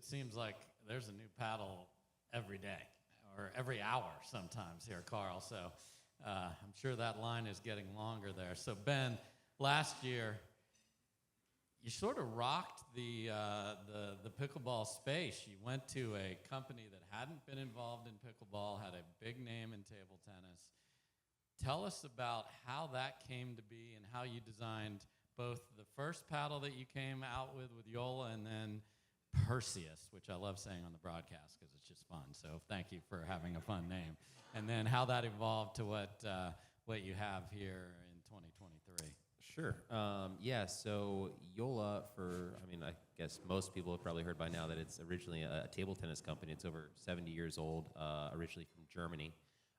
it seems like there's a new paddle every day or every hour sometimes here, Carl. So I'm sure that line is getting longer there. So Ben, last year, you sort of rocked the pickleball space. You went to a company that hadn't been involved in pickleball, had a big name in table tennis. Tell us about how that came to be and how you designed both the first paddle that you came out with Yola and then Perseus, which I love saying on the broadcast because it's just fun. So thank you for having a fun name. And then how that evolved to what you have here in 2023. Sure. So Yola, I guess most people have probably heard by now that it's originally a table tennis company. It's over 70 years old, originally from Germany.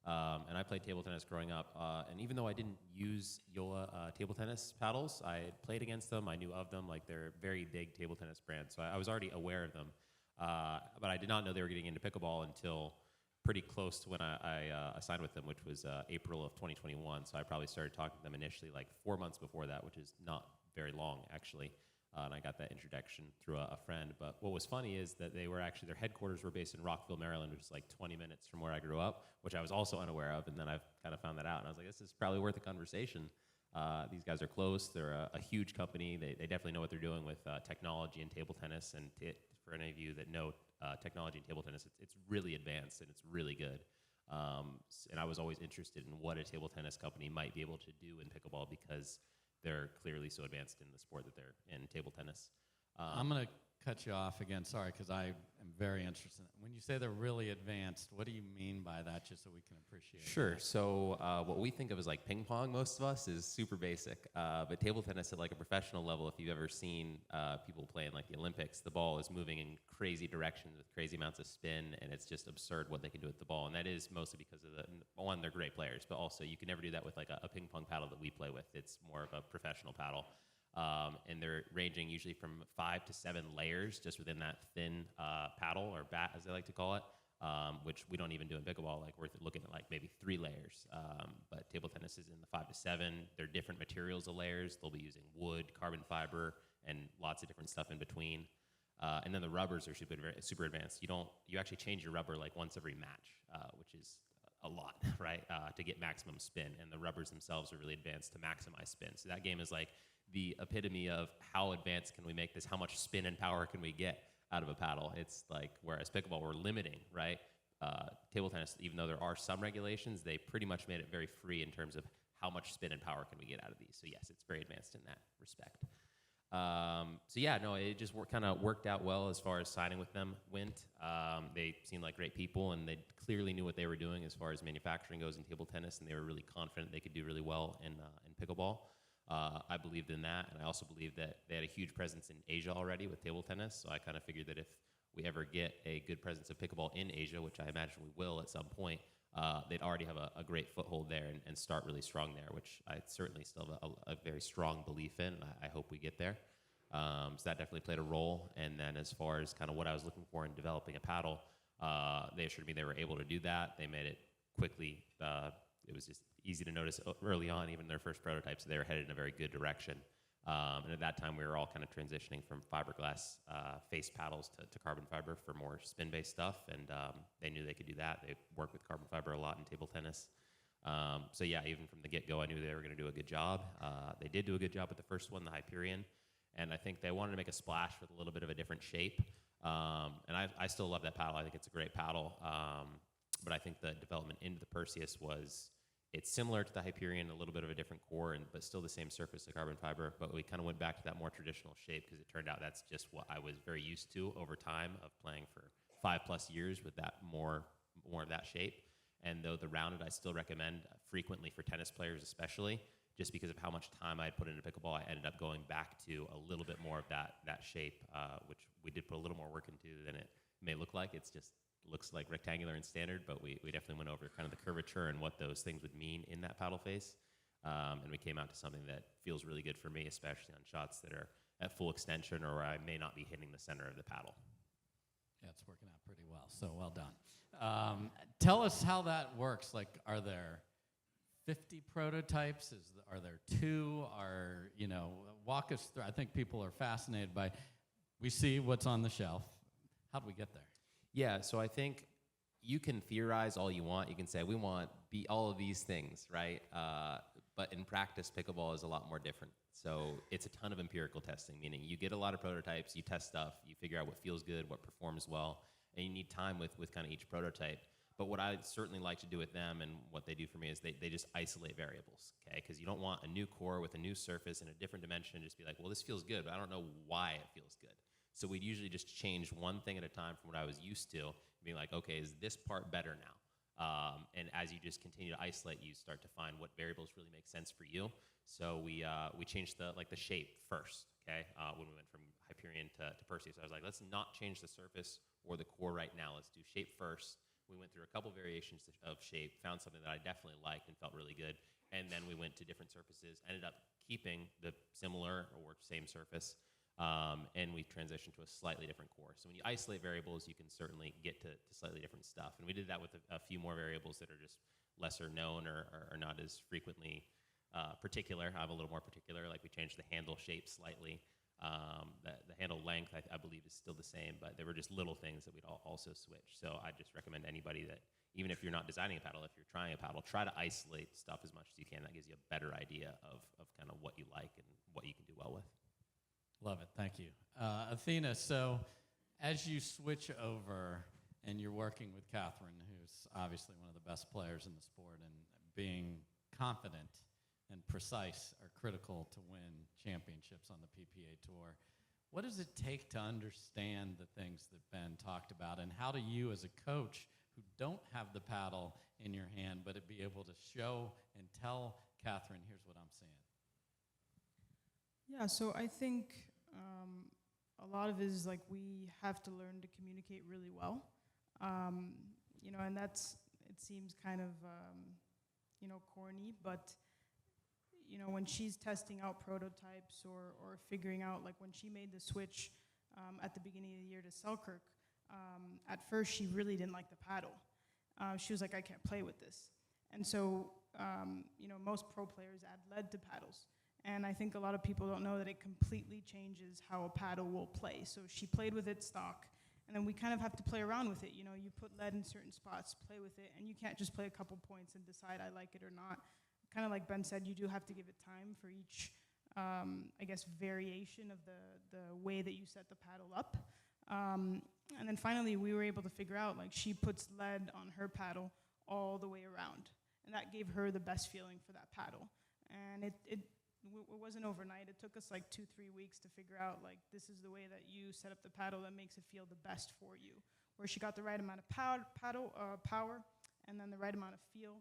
And I played table tennis growing up. And even though I didn't use Yola table tennis paddles, I played against them. I knew of them. Like, they're a very big table tennis brand. So I was already aware of them. But I did not know they were getting into pickleball until pretty close to when I signed with them, which was April of 2021. So I probably started talking to them initially like 4 months before that, which is not very long, actually. And I got that introduction through a friend. But what was funny is that their headquarters were based in Rockville, Maryland, which is like 20 minutes from where I grew up, which I was also unaware of. And then I've kind of found that out. And I was like, this is probably worth a conversation. These guys are close. They're a huge company. They definitely know what they're doing with technology and table tennis. And for any of you that know technology and table tennis, it's really advanced and it's really good. And I was always interested in what a table tennis company might be able to do in pickleball because they're clearly so advanced in the sport that they're in table tennis. I'm going to cut you off again, sorry, because I am very interested. When you say they're really advanced, what do you mean by that, just so we can appreciate it? Sure. So what we think of as like ping pong, most of us, is super basic. But table tennis at like a professional level, if you've ever seen people play in like the Olympics, the ball is moving in crazy directions with crazy amounts of spin, and it's just absurd what they can do with the ball. And that is mostly because of one, they're great players, but also you can never do that with like a ping pong paddle that we play with. It's more of a professional paddle. And they're ranging usually from 5 to 7 layers just within that thin paddle or bat, as they like to call it, which we don't even do in pickleball. Like, we're looking at like maybe 3 layers. But table tennis is in the 5 to 7. They're different materials of layers. They'll be using wood, carbon fiber, and lots of different stuff in between. And then the rubbers are super advanced. You actually change your rubber like once every match, which is a lot, right, to get maximum spin. And the rubbers themselves are really advanced to maximize spin. So that game is like the epitome of how advanced can we make this, how much spin and power can we get out of a paddle. It's like, whereas pickleball, we're limiting, right? Table tennis, even though there are some regulations, they pretty much made it very free in terms of how much spin and power can we get out of these. So yes, it's very advanced in that respect. It just kind of worked out well as far as signing with them went. They seemed like great people, and they clearly knew what they were doing as far as manufacturing goes in table tennis, and they were really confident they could do really well in pickleball. I believed in that, and I also believed that they had a huge presence in Asia already with table tennis, so I kind of figured that if we ever get a good presence of pickleball in Asia, which I imagine we will at some point, they'd already have a great foothold there and start really strong there, which I certainly still have a very strong belief in, and I hope we get there. So that definitely played a role. And then as far as kind of what I was looking for in developing a paddle, they assured me they were able to do that. They made it quickly. It was just easy to notice early on, even their first prototypes, they were headed in a very good direction. And at that time, we were all kind of transitioning from fiberglass face paddles to carbon fiber for more spin-based stuff, and they knew they could do that. They work with carbon fiber a lot in table tennis. Even from the get-go, I knew they were going to do a good job. They did do a good job with the first one, the Hyperion, and I think they wanted to make a splash with a little bit of a different shape. And I still love that paddle. I think it's a great paddle. But I think the development into the Perseus it's similar to the Hyperion, a little bit of a different core, but still the same surface of carbon fiber. But we kind of went back to that more traditional shape because it turned out that's just what I was very used to over time of playing for 5+ years with that more of that shape. And though the rounded I still recommend frequently for tennis players especially, just because of how much time I had put into pickleball, I ended up going back to a little bit more of that shape, which we did put a little more work into than it may look like. It's just looks like rectangular and standard, but we definitely went over kind of the curvature and what those things would mean in that paddle face. And we came out to something that feels really good for me, especially on shots that are at full extension or where I may not be hitting the center of the paddle. Yeah, it's working out pretty well, so well done. Tell us how that works. Like, are there 50 prototypes? Are there 2? Walk us through. I think people are fascinated by, we see what's on the shelf. How do we get there? Yeah, so I think you can theorize all you want. You can say, we want all of these things, right? But in practice, pickleball is a lot more different. So it's a ton of empirical testing, meaning you get a lot of prototypes, you test stuff, you figure out what feels good, what performs well, and you need time with kind of each prototype. But what I certainly like to do with them and what they do for me is they just isolate variables, okay? Because you don't want a new core with a new surface in a different dimension and just be like, well, this feels good, but I don't know why it feels good. So we'd usually just change one thing at a time from what I was used to, being like, okay, is this part better now? And as you just continue to isolate, you start to find what variables really make sense for you. So we changed the shape first, okay? When we went from Hyperion to Perseus, I was like, let's not change the surface or the core right now. Let's do shape first. We went through a couple variations of shape, found something that I definitely liked and felt really good, and then we went to different surfaces, ended up keeping the similar or same surface, and we transitioned to a slightly different core. So when you isolate variables, you can certainly get to slightly different stuff. And we did that with a few more variables that are just lesser known or not as frequently particular. I'm a little more particular, like we changed the handle shape slightly. The handle length, I believe, is still the same, but there were just little things that we'd also switch. So I just recommend anybody that, even if you're not designing a paddle, if you're trying a paddle, try to isolate stuff as much as you can. That gives you a better idea of kind of what you like and what you can do well with. Love it. Thank you. Athena, so as you switch over and you're working with Catherine, who's obviously one of the best players in the sport, and being confident and precise are critical to win championships on the PPA Tour. What does it take to understand the things that Ben talked about, and how do you as a coach who don't have the paddle in your hand but to be able to show and tell Catherine, here's what I'm seeing? Yeah, so I think a lot of it is like we have to learn to communicate really well. And it seems kind of, corny, but, when she's testing out prototypes or figuring out, like when she made the switch at the beginning of the year to Selkirk, at first she really didn't like the paddle. She was like, I can't play with this. And so, most pro players add lead to paddles. And I think a lot of people don't know that it completely changes how a paddle will play. So she played with it stock, and then we kind of have to play around with it. You put lead in certain spots, play with it, and you can't just play a couple points and decide I like it or not. Kind of like Ben said, you do have to give it time for each, variation of the way that you set the paddle up. And then finally, we were able to figure out, like, she puts lead on her paddle all the way around, and that gave her the best feeling for that paddle. And it wasn't overnight. It took us like 2-3 weeks to figure out, like, this is the way that you set up the paddle that makes it feel the best for you. Where she got the right amount of power, and then the right amount of feel.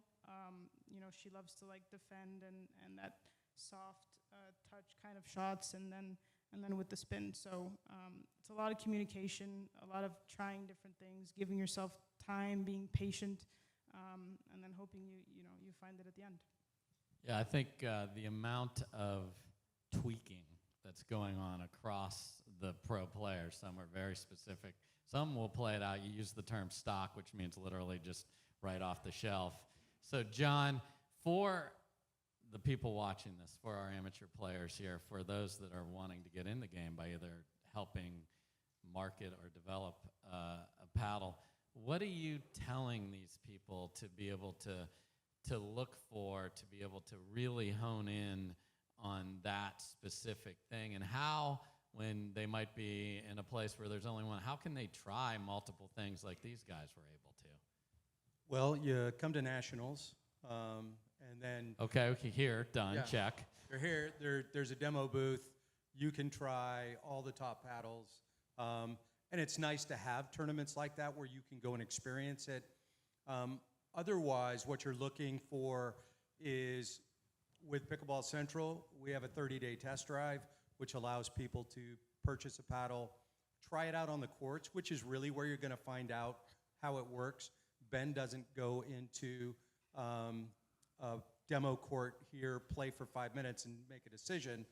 She loves to like defend and that soft touch kind of shots, and then with the spin. So it's a lot of communication, a lot of trying different things, giving yourself time, being patient, and then hoping you find it at the end. Yeah, I think the amount of tweaking that's going on across the pro players, some are very specific. Some will play it out. You use the term stock, which means literally just right off the shelf. So, John, for the people watching this, for our amateur players here, for those that are wanting to get in the game by either helping market or develop a paddle, what are you telling these people to be able to look for, to be able to really hone in on that specific thing? And how, when they might be in a place where there's only one, how can they try multiple things like these guys were able to? Well, you come to nationals, and then... Okay, here, done, Yeah. check. You're here, there's a demo booth. You can try all the top paddles. And it's nice to have tournaments like that where you can go and experience it. Otherwise, what you're looking for is, with Pickleball Central, we have a 30-day test drive, which allows people to purchase a paddle, try it out on the courts, which is really where you're going to find out how it works. Ben doesn't go into a demo court here, play for 5 minutes, and make a decision.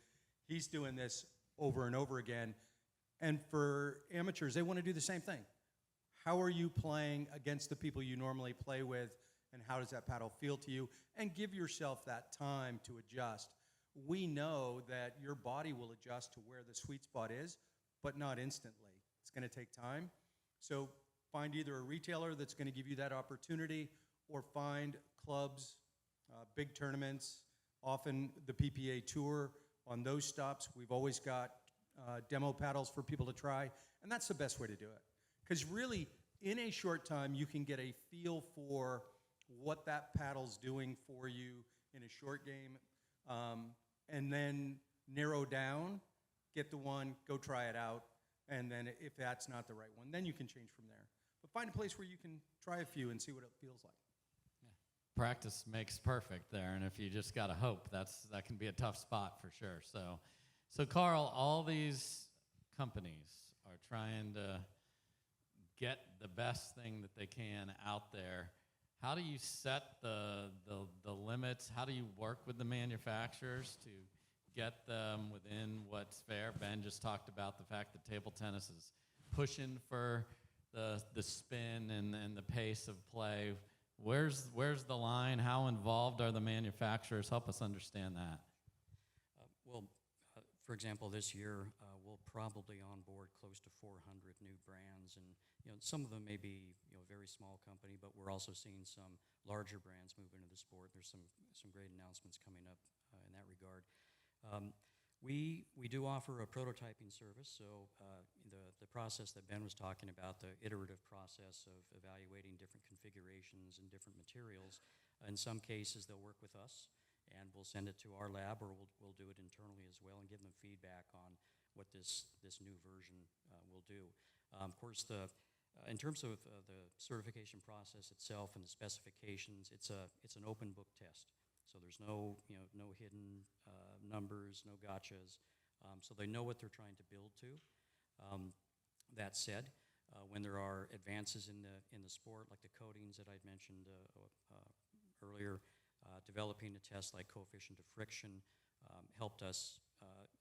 He's doing this over and over again. And for amateurs, they want to do the same thing. How are you playing against the people you normally play with, and how does that paddle feel to you? And give yourself that time to adjust. We know that your body will adjust to where the sweet spot is, but not instantly. It's going to take time. So find either a retailer that's going to give you that opportunity, or find clubs, big tournaments, often the PPA Tour. On those stops, we've always got demo paddles for people to try, and that's the best way to do it. Because really, in a short time, you can get a feel for what that paddle's doing for you in a short game, and then narrow down, get the one, go try it out, and then if that's not the right one, then you can change from there. But find a place where you can try a few and see what it feels like. Practice makes perfect there, and if you just got to hope, that can be a tough spot for sure. So Carl, all these companies are trying to get the best thing that they can out there. How do you set the limits? How do you work with the manufacturers to get them within what's fair? Ben just talked about the fact that table tennis is pushing for the spin and the pace of play. Where's the line? How involved are the manufacturers? Help us understand that. For example, this year we'll probably onboard close to 400 new brands, and some of them may be a very small company, but we're also seeing some larger brands move into the sport. There's some great announcements coming up in that regard. We do offer a prototyping service, so the process that Ben was talking about, the iterative process of evaluating different configurations and different materials. In some cases, they'll work with us, and we'll send it to our lab, or we'll do it internally as well and give them feedback on what this new version will do. Of course, in terms of the certification process itself and the specifications, it's an open book test. So there's no hidden numbers, no gotchas. So they know what they're trying to build to. That said, when there are advances in the sport, like the coatings that I'd mentioned earlier, developing a test like coefficient of friction helped us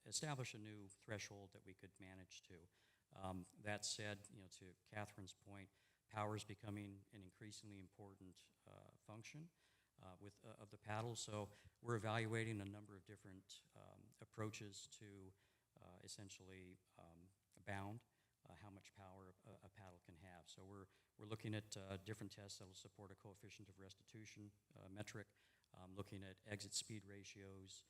establish a new threshold that we could manage to. That said, to Catherine's point, power is becoming an increasingly important function of the paddle. So we're evaluating a number of different approaches to essentially bound how much power a paddle can have. So we're looking at different tests that will support a coefficient of restitution metric, looking at exit speed ratios.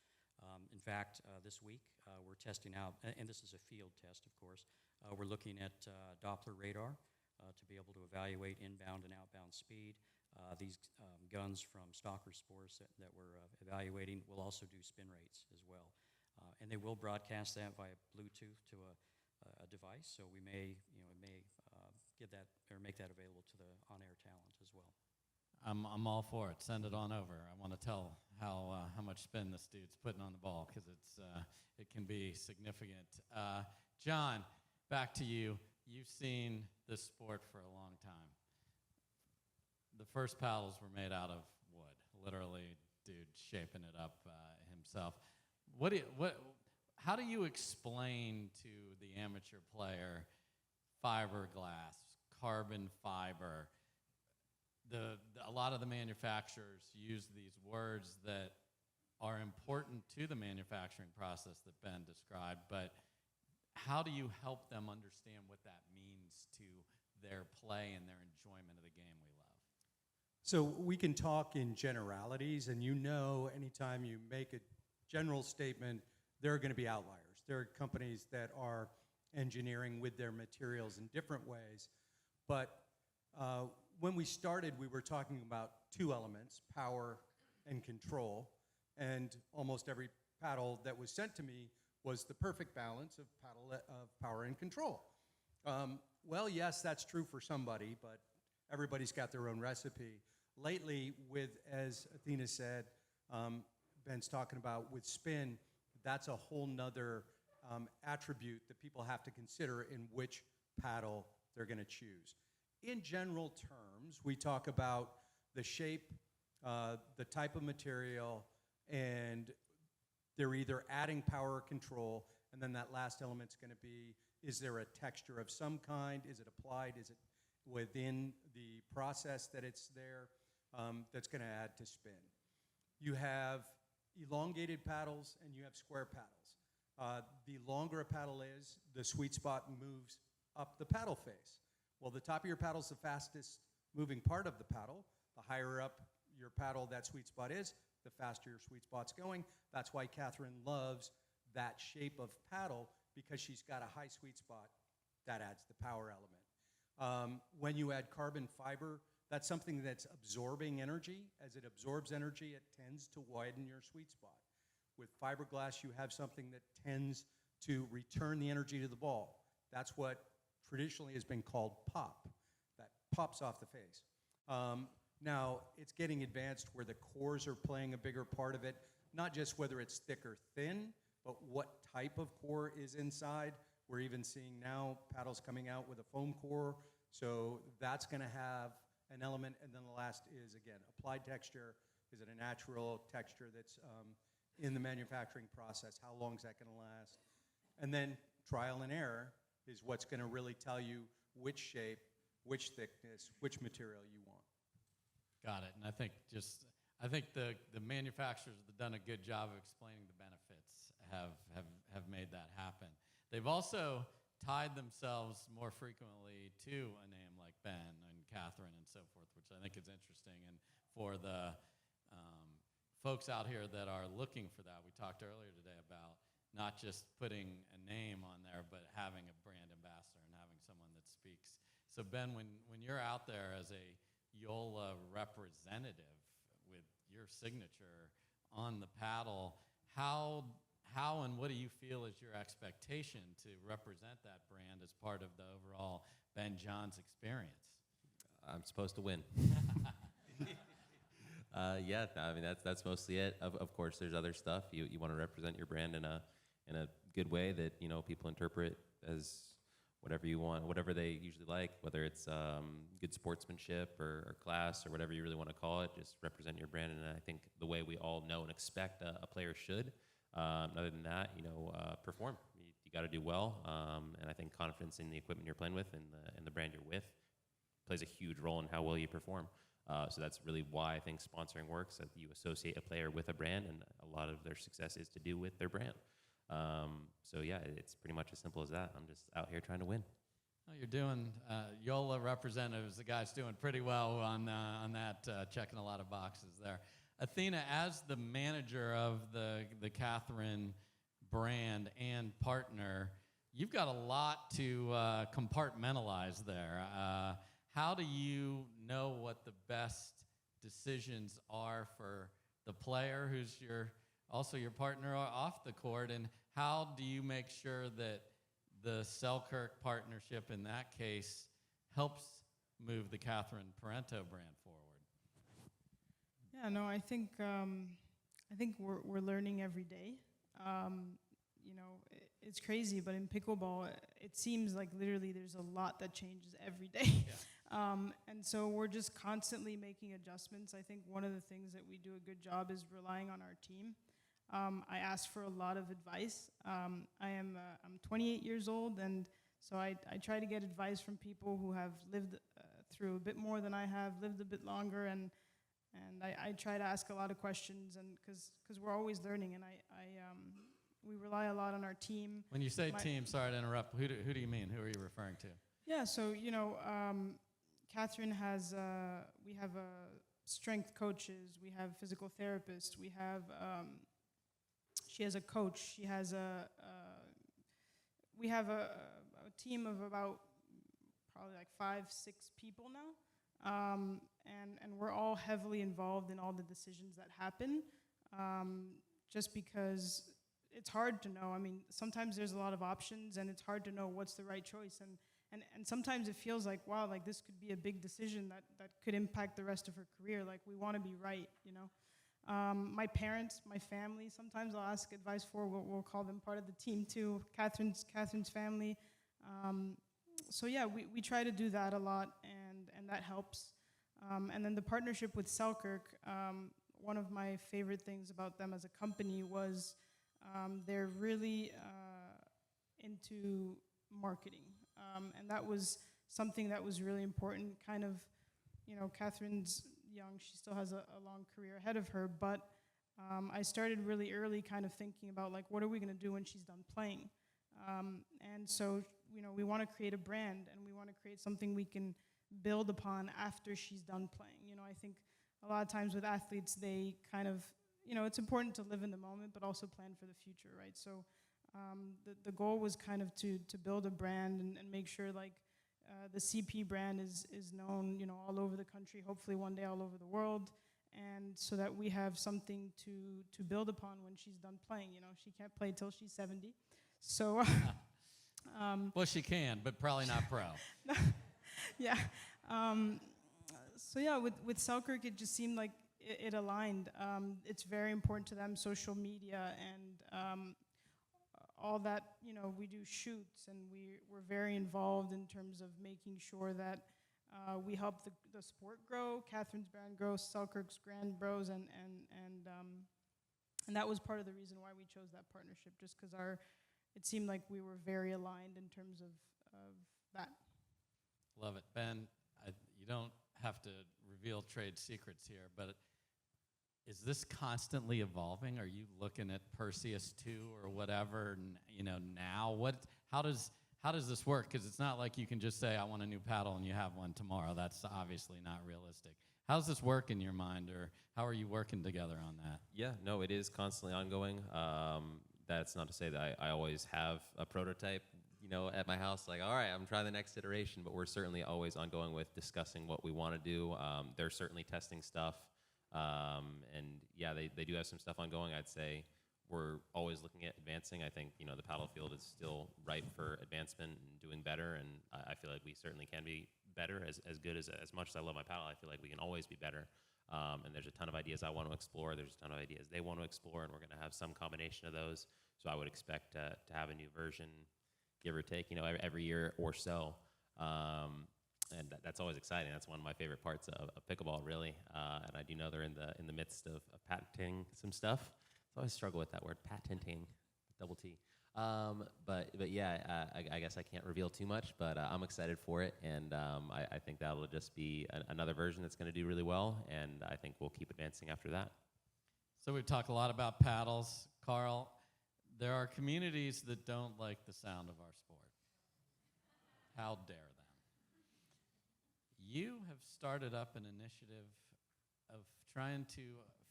In fact, this week we're testing out, and this is a field test, of course, we're looking at Doppler radar to be able to evaluate inbound and outbound speed. These guns from Stalker Sports that we're evaluating will also do spin rates as well. And they will broadcast that via Bluetooth to a device, so we may give that or make that available to the on-air talent as well. I'm all for it. Send it on over. I want to tell how much spin this dude's putting on the ball, because it can be significant. John, back to you. You've seen this sport for a long time. The first paddles were made out of wood. Literally, dude shaping it up himself. How do you explain to the amateur player fiberglass, carbon fiber? A lot of the manufacturers use these words that are important to the manufacturing process that Ben described, but how do you help them understand what that means to their play and their enjoyment of the game we love? So we can talk in generalities, and anytime you make a general statement, there are going to be outliers. There are companies that are engineering with their materials in different ways, but when we started, we were talking about two elements, power and control, and almost every paddle that was sent to me was the perfect balance of power and control. Well, yes, that's true for somebody, but everybody's got their own recipe. Lately, as Athena said, Ben's talking about with spin, that's a whole nother attribute that people have to consider in which paddle they're going to choose. In general terms, we talk about the shape, the type of material, and they're either adding power or control, and then that last element's going to be, is there a texture of some kind? Is it applied? Is it within the process that it's there that's going to add to spin? You have elongated paddles and you have square paddles. The longer a paddle is, the sweet spot moves up the paddle face. Well, the top of your paddle is the fastest moving part of the paddle. The higher up your paddle that sweet spot is, the faster your sweet spot's going. That's why Catherine loves that shape of paddle, because she's got a high sweet spot. That adds the power element. When you add carbon fiber, that's something that's absorbing energy. As it absorbs energy, it tends to widen your sweet spot. With fiberglass, you have something that tends to return the energy to the ball. That's what traditionally has been called pop. That pops off the face. Now, it's getting advanced where the cores are playing a bigger part of it, not just whether it's thick or thin, but what type of core is inside. We're even seeing now paddles coming out with a foam core, so that's going to have an element. And then the last is, again, applied texture. Is it a natural texture that's in the manufacturing process? How long is that going to last? And then trial and error is what's going to really tell you which shape, which thickness, which material you want. Got it. And I think the manufacturers have done a good job of explaining the benefits, have made that happen. They've also tied themselves more frequently to a name like Ben and Catherine and so forth, which I think is interesting. And for the folks out here that are looking for that, we talked earlier today about not just putting a name on there, but having a brand ambassador and having someone that speaks. So Ben, when you're out there as a Yola representative with your signature on the paddle, how and what do you feel is your expectation to represent that brand as part of the overall Ben Johns experience? I'm supposed to win. Yeah, I mean that's mostly it. Of course, there's other stuff. You want to represent your brand in a good way that people interpret as whatever you want, whatever they usually like, whether it's good sportsmanship or class or whatever you really want to call it. Just represent your brand, and I think the way we all know and expect a player should. Other than that, perform. You got to do well, and I think confidence in the equipment you're playing with and the brand you're with plays a huge role in how well you perform. So that's really why I think sponsoring works, that you associate a player with a brand, and a lot of their success is to do with their brand. So yeah, it's pretty much as simple as that. I'm just out here trying to win. Well, you're doing, Yola representatives, the guy's doing pretty well on that, checking a lot of boxes there. Athena, as the manager of the Catherine brand and partner, you've got a lot to compartmentalize there. How do you know what the best decisions are for the player who's also your partner off the court, and how do you make sure that the Selkirk partnership in that case helps move the Catherine Parento brand forward? Yeah, no, I think we're learning every day. It's crazy, but in pickleball, it seems like literally there's a lot that changes every day. Yeah. And so we're just constantly making adjustments. I think one of the things that we do a good job is relying on our team. I ask for a lot of advice. I'm 28 years old, and so I try to get advice from people who have lived through a bit more than I have, lived a bit longer, and I try to ask a lot of questions, and because we're always learning, and we rely a lot on our team. When you say team, sorry to interrupt, who do you mean? Who are you referring to? Yeah, so Catherine has we have strength coaches, we have physical therapists, we have she has a coach, she has we have a team of about probably like 5-6 people now. And we're all heavily involved in all the decisions that happen, just because it's hard to know. I mean, sometimes there's a lot of options, and it's hard to know what's the right choice. And sometimes it feels like, wow, like this could be a big decision that could impact the rest of her career. Like, we want to be right, My parents, my family, sometimes I'll ask advice for. We'll call them part of the team too. Catherine's family. So yeah, we try to do that a lot, and that helps. And then the partnership with Selkirk, one of my favorite things about them as a company was they're really into marketing. And that was something that was really important. Kind of, Catherine's young, she still has a long career ahead of her, but I started really early kind of thinking about, like, what are we going to do when she's done playing? And so we want to create a brand, and we want to create something we can build upon after she's done playing. I think a lot of times with athletes, they kind of, it's important to live in the moment, but also plan for the future, right? So the goal was kind of to build a brand and make sure like the CP brand is known, all over the country, hopefully one day all over the world, and so that we have something to build upon when she's done playing. She can't play till she's 70, so. Well, she can, but probably not pro. Yeah. So yeah, with Selkirk, it just seemed like it aligned. It's very important to them, social media and all that. We do shoots, and we're very involved in terms of making sure that we help the sport grow, Catherine's brand grow, Selkirk's brand grows, and that was part of the reason why we chose that partnership, just because it seemed like we were very aligned in terms of that. Love it. Ben, you don't have to reveal trade secrets here, but is this constantly evolving? Are you looking at Perseus 2 or whatever, now? How does this work? Because it's not like you can just say, I want a new paddle, and you have one tomorrow. That's obviously not realistic. How does this work in your mind, or how are you working together on that? Yeah, no, it is constantly ongoing. That's not to say that I always have a prototype, at my house, like, all right, I'm trying the next iteration, but we're certainly always ongoing with discussing what we want to do. They're certainly testing stuff, and yeah, they do have some stuff ongoing. I'd say we're always looking at advancing. I think, the paddle field is still ripe for advancement and doing better, and I feel like we certainly can be better. As good as much as I love my paddle, I feel like we can always be better. And there's a ton of ideas I want to explore. There's a ton of ideas they want to explore, and we're going to have some combination of those. So I would expect to have a new version, give or take, every year or so. And that's always exciting. That's one of my favorite parts of pickleball, really. And I do know they're in the midst of patenting some stuff. So I always struggle with that word, patenting, double T. But yeah, I guess I can't reveal too much, but I'm excited for it, and I think that'll just be another version that's going to do really well, and I think we'll keep advancing after that. So we've talked a lot about paddles. Carl, there are communities that don't like the sound of our sport. How dare them? You have started up an initiative of trying to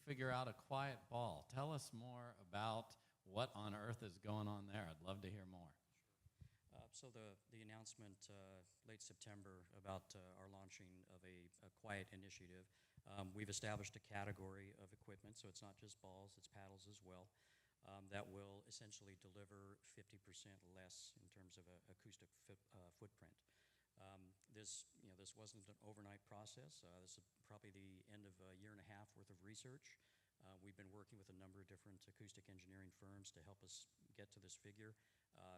figure out a quiet ball. Tell us more about what on earth is going on there. I'd love to hear more. So the announcement late September about our launching of a quiet initiative, we've established a category of equipment, so it's not just balls, it's paddles as well, that will essentially deliver 50% less in terms of acoustic footprint. This wasn't an overnight process. This is probably the end of a year and a half worth of research. We've been working with a number of different acoustic engineering firms to help us get to this figure.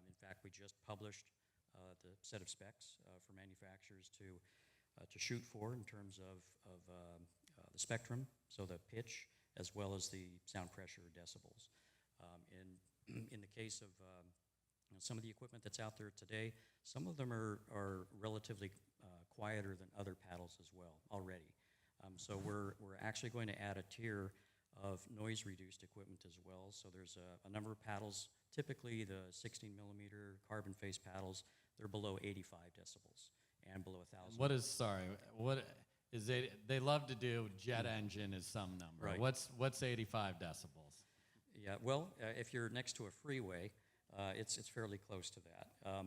In fact, we just published the set of specs for manufacturers to shoot for in terms of the spectrum, so the pitch, as well as the sound pressure decibels. In the case of some of the equipment that's out there today, some of them are relatively quieter than other paddles as well already. So we're actually going to add a tier of noise-reduced equipment as well. So there's a number of paddles. Typically, the 16-millimeter carbon face paddles, they're below 85 decibels and below 1,000. What is it? They love to do jet engine is some number. Right. What's 85 decibels? Yeah, well, if you're next to a freeway, it's fairly close to that.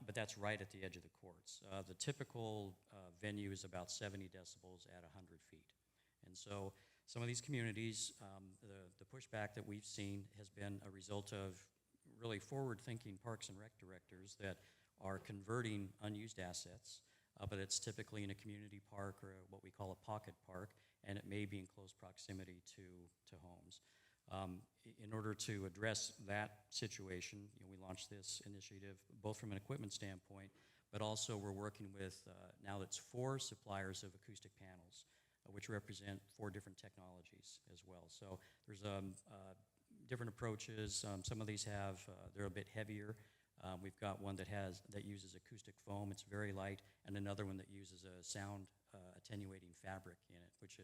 But that's right at the edge of the courts. The typical venue is about 70 decibels at 100 feet. And so some of these communities, the pushback that we've seen has been a result of really forward-thinking parks and rec directors that are converting unused assets, but it's typically in a community park or what we call a pocket park, and it may be in close proximity to homes. In order to address that situation, we launched this initiative both from an equipment standpoint, but also we're working with, now it's 4 suppliers of acoustic panels, which represent 4 different technologies as well. So there's different approaches. Some of these they're a bit heavier. We've got one that uses acoustic foam. It's very light, and another one that uses a sound attenuating fabric in it, which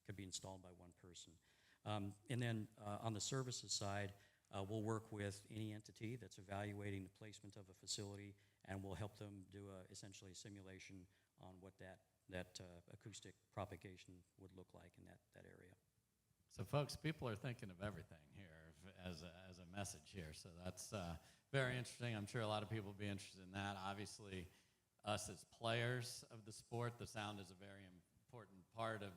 could be installed by one person. And then on the services side, we'll work with any entity that's evaluating the placement of a facility and we'll help them do essentially a simulation on what that acoustic propagation would look like in that area. So, folks, people are thinking of everything here as a message here. So that's very interesting. I'm sure a lot of people will be interested in that. Obviously, us as players of the sport, the sound is a very important part of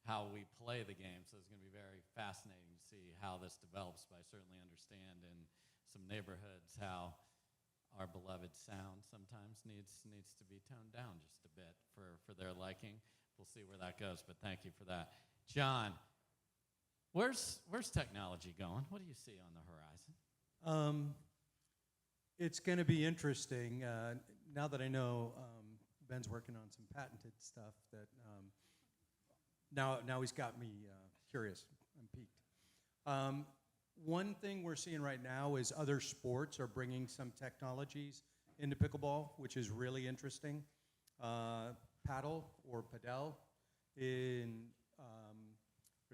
how we play the game. So it's going to be very fascinating to see how this develops. But I certainly understand in some neighborhoods how our beloved sound sometimes needs to be toned down just a bit for their liking. We'll see where that goes, but thank you for that. John, where's technology going? What do you see on the horizon? It's going to be interesting. Now that I know Ben's working on some patented stuff, that now he's got me curious. I'm piqued. One thing we're seeing right now is other sports are bringing some technologies into pickleball, which is really interesting. Paddle or padel, there's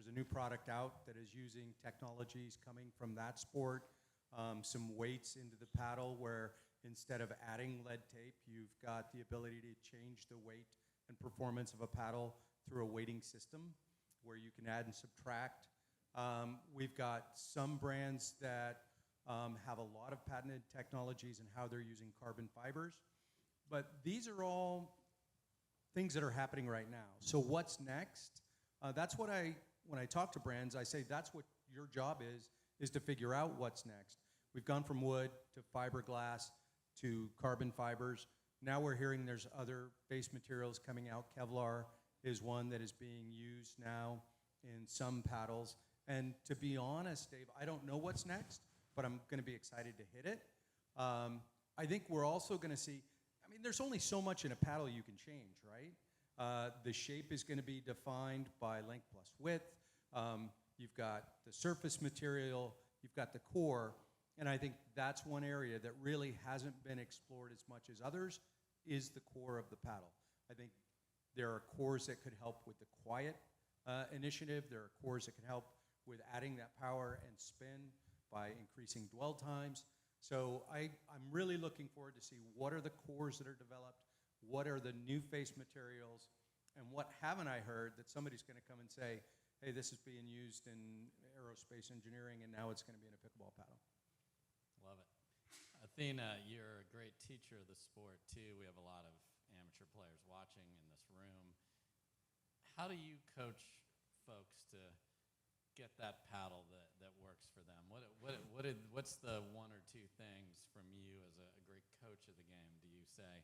a new product out that is using technologies coming from that sport, some weights into the paddle where instead of adding lead tape, you've got the ability to change the weight and performance of a paddle through a weighting system where you can add and subtract. We've got some brands that have a lot of patented technologies in how they're using carbon fibers, but these are all things that are happening right now. So what's next? That's what when I talk to brands, I say that's what your job is to figure out what's next. We've gone from wood to fiberglass to carbon fibers. Now we're hearing there's other base materials coming out. Kevlar is one that is being used now in some paddles. And to be honest, Dave, I don't know what's next, but I'm going to be excited to hit it. I think we're also going to see, there's only so much in a paddle you can change, right? The shape is going to be defined by length plus width. You've got the surface material, you've got the core, and I think that's one area that really hasn't been explored as much as others is the core of the paddle. I think there are cores that could help with the quiet initiative. There are cores that can help with adding that power and spin by increasing dwell times. So I'm really looking forward to see what are the cores that are developed, what are the new face materials, and what haven't I heard that somebody's going to come and say, hey, this is being used in aerospace engineering and now it's going to be in a pickleball paddle. Love it. Athena, you're a great teacher of the sport too. We have a lot of amateur players watching in this room. How do you coach folks to get that paddle that works for them? What's the one or two things from you as a great coach of the game? Do you say,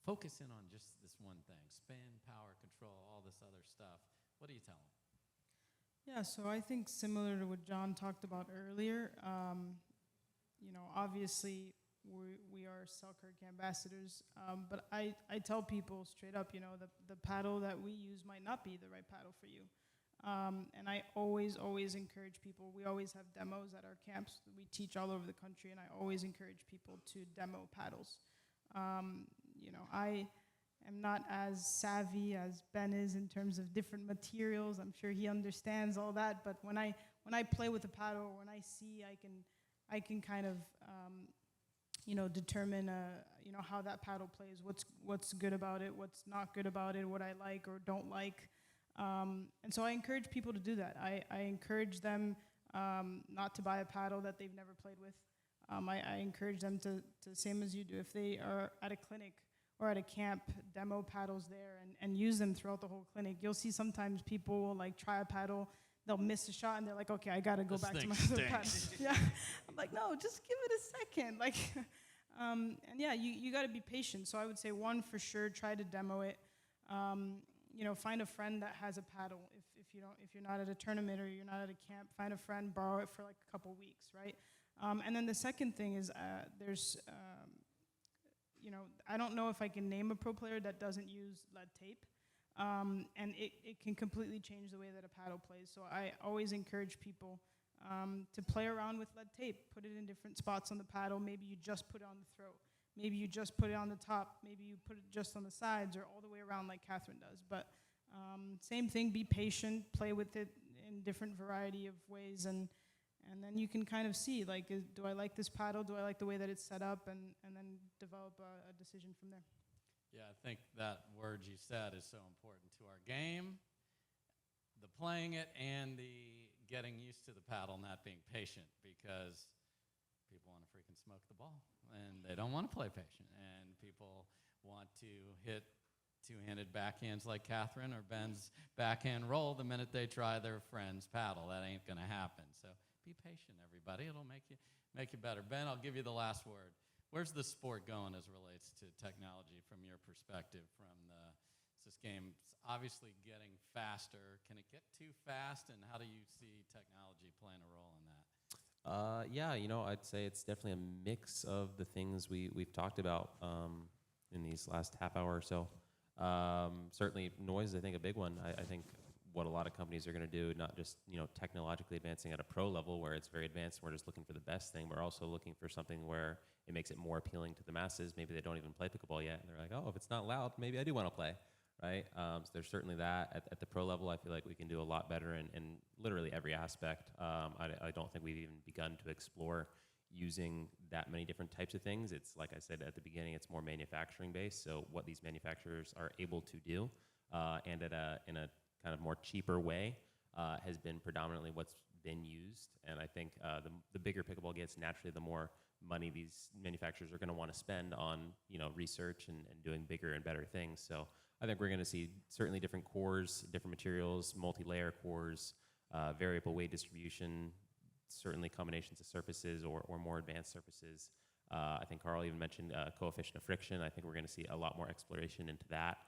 focus in on just this one thing, spin, power, control, all this other stuff? What do you tell them? Yeah, so I think similar to what John talked about earlier, obviously we are Selkirk ambassadors, but I tell people straight up, the paddle that we use might not be the right paddle for you. And I always encourage people. We always have demos at our camps. We teach all over the country, and I always encourage people to demo paddles. I am not as savvy as Ben is in terms of different materials. I'm sure he understands all that. But when I play with a paddle, when I see, I can kind of determine how that paddle plays, what's good about it, what's not good about it, what I like or don't like. And so I encourage people to do that. I encourage them not to buy a paddle that they've never played with. I encourage them to, same as you do, if they are at a clinic or at a camp, demo paddles there and use them throughout the whole clinic. You'll see sometimes people will try a paddle, they'll miss a shot and they're like, okay, I gotta go back to my other paddle. Yeah, I'm like, no, just give it a second. And yeah, you gotta be patient. So I would say one, for sure, try to demo it. Find a friend that has a paddle. If you're not at a tournament or you're not at a camp, find a friend, borrow it for a couple weeks, right? And then the second thing is there's, I don't know if I can name a pro player that doesn't use lead tape, and it can completely change the way that a paddle plays. So I always encourage people to play around with lead tape, put it in different spots on the paddle. Maybe you just put it on the throat. Maybe you just put it on the top. Maybe you put it just on the sides or all the way around like Catherine does. But same thing, be patient, play with it in different variety of ways. And And then you can kind of see, like, do I like this paddle? Do I like the way that it's set up? And then develop a decision from there. Yeah, I think that word you said is so important to our game, the playing it and the getting used to the paddle, not being patient, because people want to freaking smoke the ball, and they don't want to play patient. And people want to hit two-handed backhands like Catherine or Ben's backhand roll the minute they try their friend's paddle. That ain't going to happen. So be patient, everybody. It'll make you better. Ben, I'll give you the last word. Where's the sport going as it relates to technology from your perspective? This game's obviously getting faster. Can it get too fast, and how do you see technology playing a role in that? Yeah, I'd say it's definitely a mix of the things we've talked about in these last half hour or so. Certainly noise is, I think, a big one. I think what a lot of companies are going to do, not just technologically advancing at a pro level where it's very advanced, we're just looking for the best thing. We're also looking for something where it makes it more appealing to the masses. Maybe they don't even play pickleball yet, and they're like, oh, if it's not loud, maybe I do want to play, right? So there's certainly that. At the pro level, I feel like we can do a lot better in literally every aspect. I don't think we've even begun to explore using that many different types of things. It's like I said at the beginning, it's more manufacturing based. So what these manufacturers are able to do, and in a kind of more cheaper way, has been predominantly what's been used. And I think the bigger pickleball gets, naturally, the more money these manufacturers are going to want to spend on research and doing bigger and better things. So I think we're going to see certainly different cores, different materials, multi-layer cores, variable weight distribution, certainly combinations of surfaces or more advanced surfaces. I think Carl even mentioned coefficient of friction. I think we're going to see a lot more exploration into that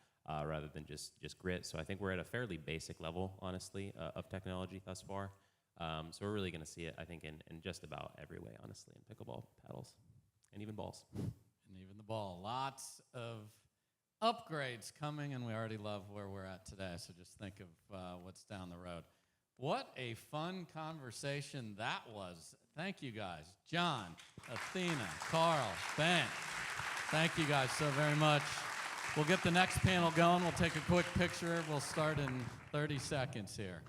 rather than just grit. So I think we're at a fairly basic level, honestly, of technology thus far. So we're really going to see it, I think, in just about every way, honestly, in pickleball paddles and even balls. And even the ball. Lots of upgrades coming, and we already love where we're at today. So just think of what's down the road. What a fun conversation that was. Thank you, guys. John, Athena, Carl, Ben. Thank you guys so very much. We'll get the next panel going. We'll take a quick picture. We'll start in 30 seconds here.